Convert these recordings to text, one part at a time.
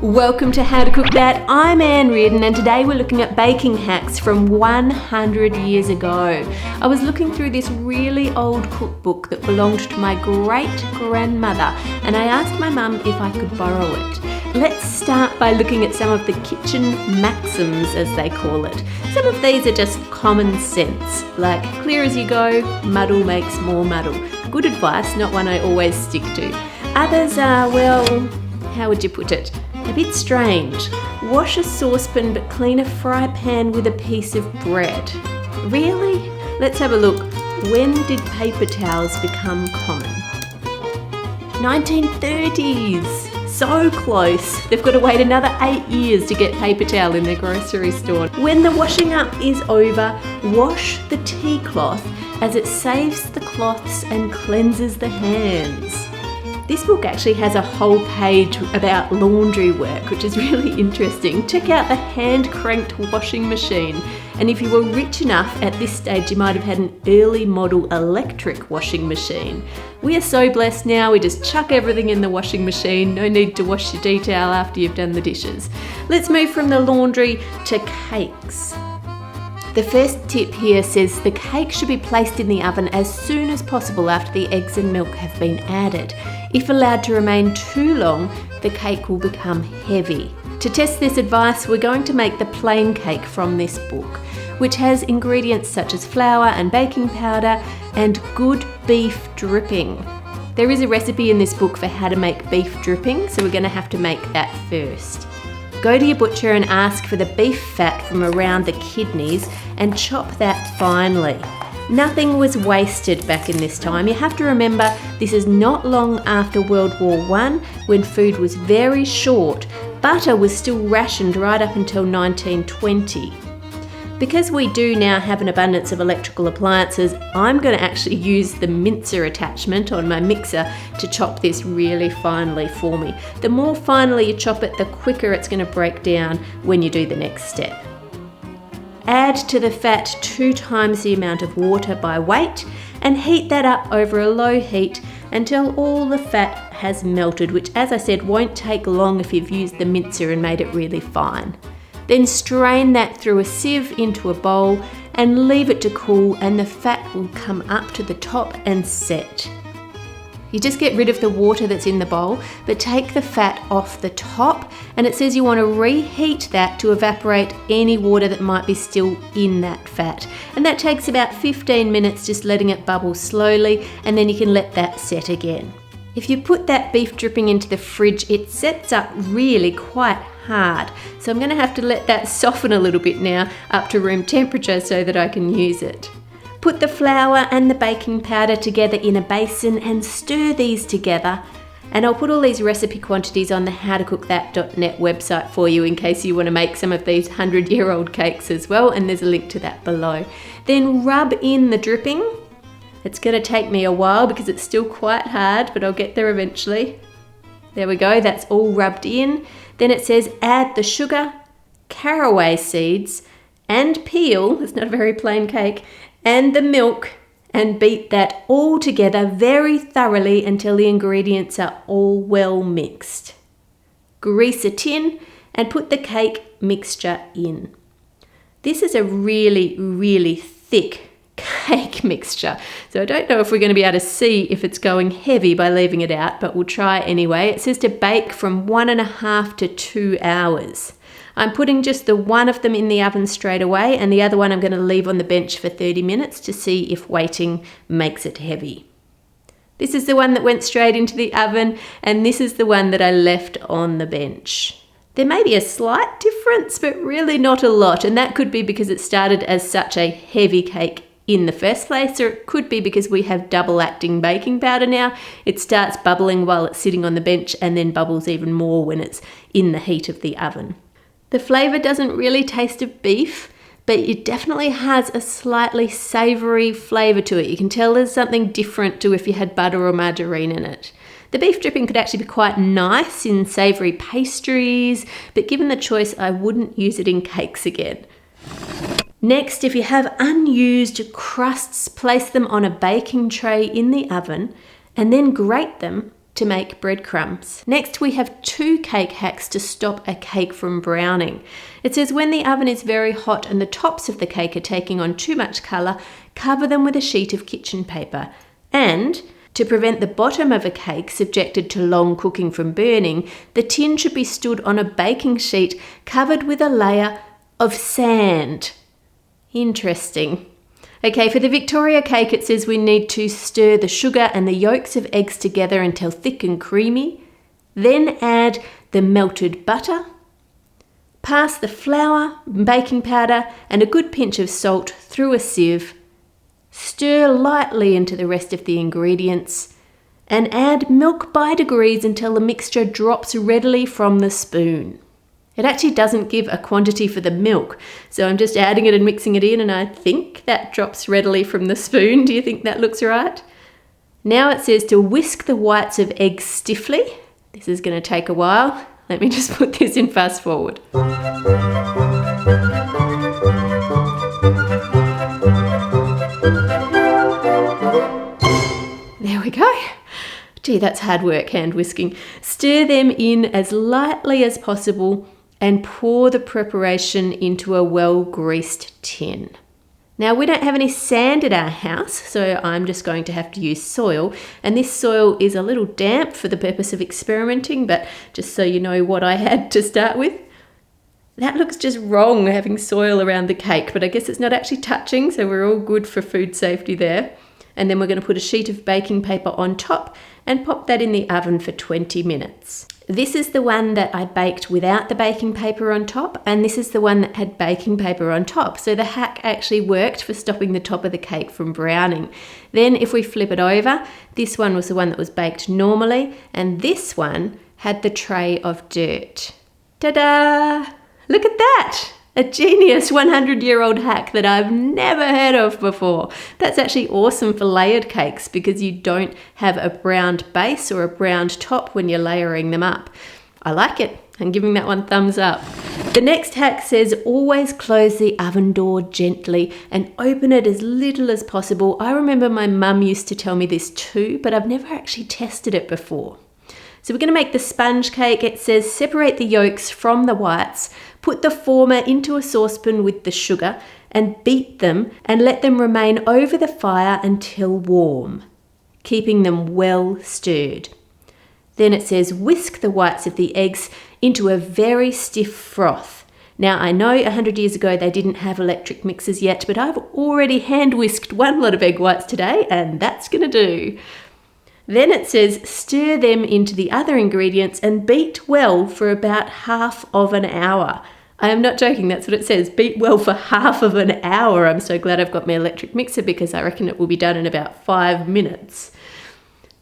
Welcome to How to Cook That. I'm Ann Reardon and today we're looking at baking hacks from 100 years ago. I was looking through this really old cookbook that belonged to my great-grandmother and I asked my mum if I could borrow it. Let's start by looking at some of the kitchen maxims, as they call it. Some of these are just common sense, like clear as you go, muddle makes more muddle. Good advice, not one I always stick to. Others are, well, how would you put it? A bit strange. Wash a saucepan but clean a fry pan with a piece of bread. Really? Let's have a look. When did paper towels become common? 1930s. So close. They've got to wait another 8 years to get paper towel in their grocery store. When the washing up is over, wash the tea cloth as it saves the cloths and cleanses the hands. This book actually has a whole page about laundry work, which is really interesting. Check out the hand-cranked washing machine. And if you were rich enough at this stage, you might have had an early model electric washing machine. We are so blessed now, we just chuck everything in the washing machine. No need to wash your tea towel after you've done the dishes. Let's move from the laundry to cakes. The first tip here says the cake should be placed in the oven as soon as possible after the eggs and milk have been added. If allowed to remain too long, the cake will become heavy. To test this advice, we're going to make the plain cake from this book, which has ingredients such as flour and baking powder and good beef dripping. There is a recipe in this book for how to make beef dripping, so we're going to have to make that first. Go to your butcher and ask for the beef fat from around the kidneys and chop that finely. Nothing was wasted back in this time. You have to remember this is not long after World War I, when food was very short. Butter was still rationed right up until 1920. Because we do now have an abundance of electrical appliances, I'm going to actually use the mincer attachment on my mixer to chop this really finely for me. The more finely you chop it, the quicker it's going to break down when you do the next step. Add to the fat 2 times the amount of water by weight and heat that up over a low heat until all the fat has melted, which, as I said, won't take long if you've used the mincer and made it really fine. Then strain that through a sieve into a bowl and leave it to cool, and the fat will come up to the top and set. You just get rid of the water that's in the bowl, but take the fat off the top, and it says you want to reheat that to evaporate any water that might be still in that fat. And that takes about 15 minutes, just letting it bubble slowly, and then you can let that set again. If you put that beef dripping into the fridge, it sets up really quite hard. So I'm going to have to let that soften a little bit now up to room temperature so that I can use it. Put the flour and the baking powder together in a basin and stir these together. And I'll put all these recipe quantities on the howtocookthat.net website for you in case you want to make some of these 100-year-old cakes as well, and there's a link to that below. Then rub in the dripping. It's going to take me a while because it's still quite hard, but I'll get there eventually. There we go, that's all rubbed in. Then it says add the sugar, caraway seeds, and peel, it's not a very plain cake, and the milk, and beat that all together very thoroughly until the ingredients are all well mixed. Grease a tin and put the cake mixture in. This is a really, really thick cake mixture, so I don't know if we're going to be able to see if it's going heavy by leaving it out, but we'll try anyway. It says to bake from 1.5 to 2 hours. I'm putting just the one of them in the oven straight away, and the other one I'm going to leave on the bench for 30 minutes to see if waiting makes it heavy. This is the one that went straight into the oven, and this is the one that I left on the bench. There may be a slight difference, but really not a lot, and that could be because it started as such a heavy cake in the first place, or it could be because we have double-acting baking powder now. It starts bubbling while it's sitting on the bench and then bubbles even more when it's in the heat of the oven. The flavour doesn't really taste of beef, but it definitely has a slightly savoury flavour to it. You can tell there's something different to if you had butter or margarine in it. The beef dripping could actually be quite nice in savoury pastries, but given the choice, I wouldn't use it in cakes again. Next, if you have unused crusts, place them on a baking tray in the oven and then grate them to make breadcrumbs. Next, we have 2 cake hacks to stop a cake from browning. It says when the oven is very hot and the tops of the cake are taking on too much colour, cover them with a sheet of kitchen paper. And to prevent the bottom of a cake subjected to long cooking from burning, the tin should be stood on a baking sheet covered with a layer of sand. Interesting. Okay, for the Victoria cake, it says we need to stir the sugar and the yolks of eggs together until thick and creamy. Then add the melted butter. Pass the flour, baking powder, and a good pinch of salt through a sieve. Stir lightly into the rest of the ingredients. And add milk by degrees until the mixture drops readily from the spoon. It actually doesn't give a quantity for the milk, so I'm just adding it and mixing it in, and I think that drops readily from the spoon. Do you think that looks right? Now it says to whisk the whites of eggs stiffly. This is going to take a while. Let me just put this in fast forward. There we go. Gee, that's hard work, hand whisking. Stir them in as lightly as possible and pour the preparation into a well-greased tin. Now, we don't have any sand at our house, so I'm just going to have to use soil. And this soil is a little damp for the purpose of experimenting, but just so you know what I had to start with. That looks just wrong, having soil around the cake, but I guess it's not actually touching, so we're all good for food safety there. And then we're going to put a sheet of baking paper on top and pop that in the oven for 20 minutes. This is the one that I baked without the baking paper on top, and this is the one that had baking paper on top. So the hack actually worked for stopping the top of the cake from browning. Then if we flip it over, this one was the one that was baked normally, and this one had the tray of dirt. Ta-da! Look at that! A genius 100-year-old hack that I've never heard of before. That's actually awesome for layered cakes because you don't have a browned base or a browned top when you're layering them up. I like it. I'm giving that one thumbs up. The next hack says always close the oven door gently and open it as little as possible. I remember my mum used to tell me this too, but I've never actually tested it before. So we're going to make the sponge cake. It says separate the yolks from the whites, put the former into a saucepan with the sugar and beat them and let them remain over the fire until warm, keeping them well stirred. Then it says whisk the whites of the eggs into a very stiff froth. Now I know 100 years ago they didn't have electric mixers yet, but I've already hand whisked one lot of egg whites today and that's going to do. Then it says stir them into the other ingredients and beat well for about half of an hour. I am not joking, that's what it says. Beat well for half of an hour. I'm so glad I've got my electric mixer because I reckon it will be done in about 5 minutes.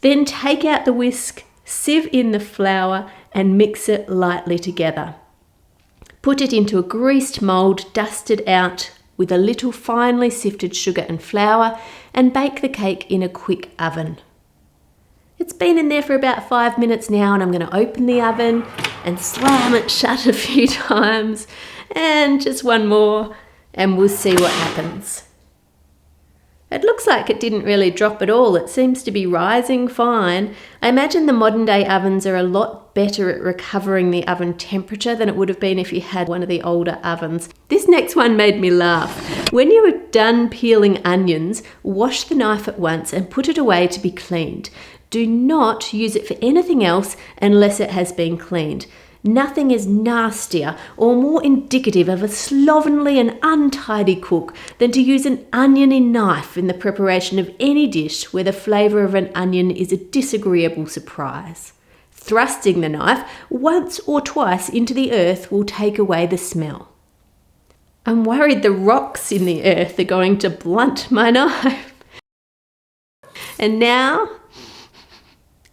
Then take out the whisk, sieve in the flour and mix it lightly together. Put it into a greased mould, dust it out with a little finely sifted sugar and flour and bake the cake in a quick oven. It's been in there for about 5 minutes now and I'm going to open the oven and slam it shut a few times and just one more and we'll see what happens. It looks like it didn't really drop at all. It seems to be rising fine. I imagine the modern day ovens are a lot better at recovering the oven temperature than it would have been if you had one of the older ovens. This next one made me laugh. When you are done peeling onions, wash the knife at once and put it away to be cleaned. Do not use it for anything else unless it has been cleaned. Nothing is nastier or more indicative of a slovenly and untidy cook than to use an oniony knife in the preparation of any dish where the flavour of an onion is a disagreeable surprise. Thrusting the knife once or twice into the earth will take away the smell. I'm worried the rocks in the earth are going to blunt my knife. And now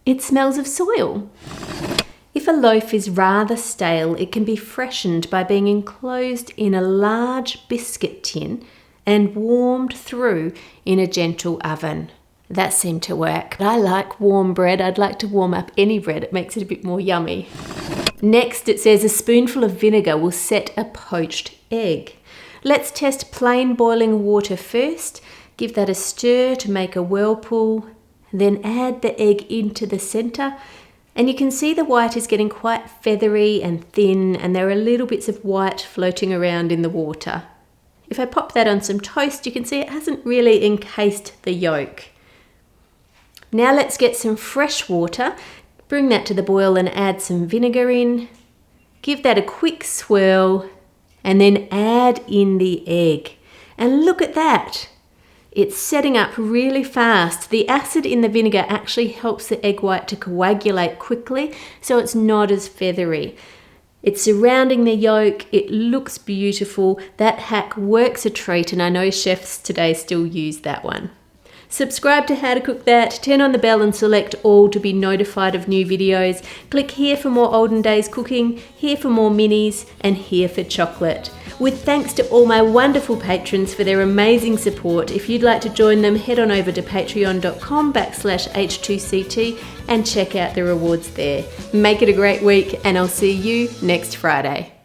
it smells of soil. If a loaf is rather stale, it can be freshened by being enclosed in a large biscuit tin and warmed through in a gentle oven. That seemed to work. I like warm bread. I'd like to warm up any bread. It makes it a bit more yummy. Next, it says a spoonful of vinegar will set a poached egg. Let's test plain boiling water first. Give that a stir to make a whirlpool Then add the egg into the center, and you can see the white is getting quite feathery and thin, and there are little bits of white floating around in the water. If I pop that on some toast, you can see it hasn't really encased the yolk. Now let's get some fresh water, bring that to the boil and add some vinegar in. Give that a quick swirl and then add in the egg. And look at that. It's setting up really fast. The acid in the vinegar actually helps the egg white to coagulate quickly, so it's not as feathery. It's surrounding the yolk. It looks beautiful. That hack works a treat, and I know chefs today still use that one. Subscribe to How to Cook That, turn on the bell and select all to be notified of new videos. Click here for more olden days cooking, here for more minis, and here for chocolate. With thanks to all my wonderful patrons for their amazing support. If you'd like to join them, head on over to patreon.com/H2CT and check out the rewards there. Make it a great week, and I'll see you next Friday.